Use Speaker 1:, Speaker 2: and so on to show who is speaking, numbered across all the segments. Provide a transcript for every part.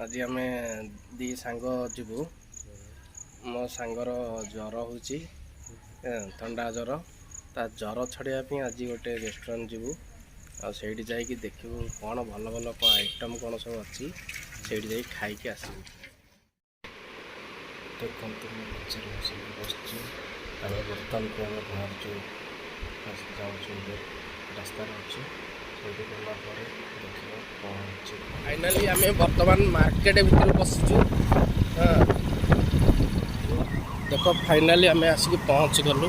Speaker 1: आज आम दी सांग जीवु मो सांगर ज्वर होची थंडा ज्वर ता ज्वर छड़ापी आज गोटे रेस्टोरेंट जीवु आईटी जाकि देखू कौन भल भल आइटम कौन सब अच्छी से खाई आसबू। देखते बस बर्तमान को आम बाहर जाऊँ रास्तार अच्छे फाइनाली आम बर्तमान मार्केट भर पशिचु। हाँ देख फाइनाली आम आसिक पहुँच गलु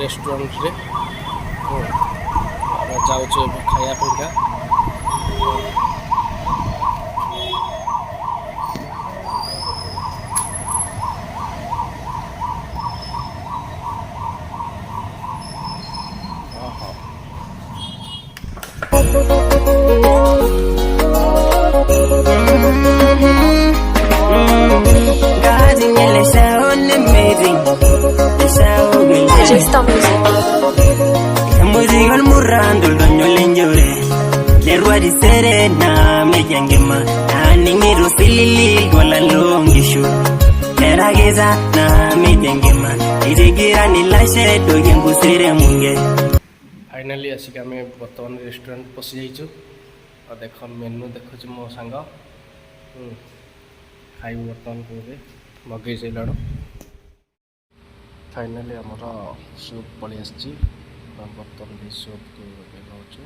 Speaker 1: रेस्टोरेंट रे जाऊँ खायापा
Speaker 2: musical murrando el doño leñore le ruari serena me yangema ani miru silili gola longishu era geza na me yangema idigira ni lashe do yengu sere munge।
Speaker 1: Finally आसिक आम बर्तमान रेस्टोरेंट पशि जाइछु और देख मेनू देखु मो सांग खाइबू बर्तमान को मगई सारा। फाइनाली आमर सूप पलि आसी बर्तमान भी सूप को नौचु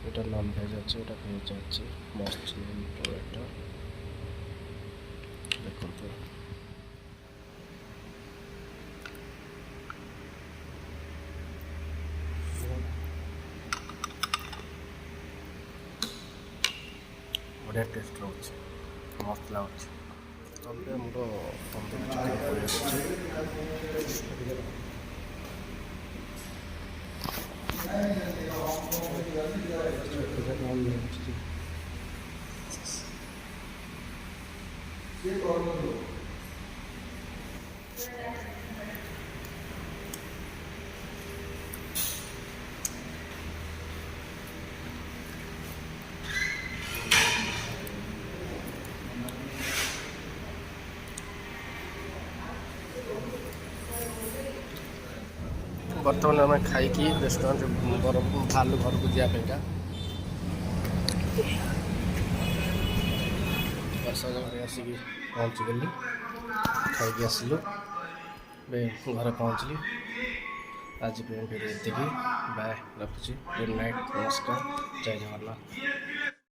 Speaker 1: यहाँ नॉन भेज अच्छे यहाँ भेज अच्छे मस्त प्लेट देखो बढ़िया टेस्ट रोचे मस्त लगुच मोर तंदूरी चिकेन पलि बर्तमान आम खाई रेस्टोरेंट बाहर घर को जावाई आसिक पहुँची गली खाई आसलु घर पहुँचली आज फिर बाय रखुची गुड नाइट नमस्कार जय जगन्नाथ।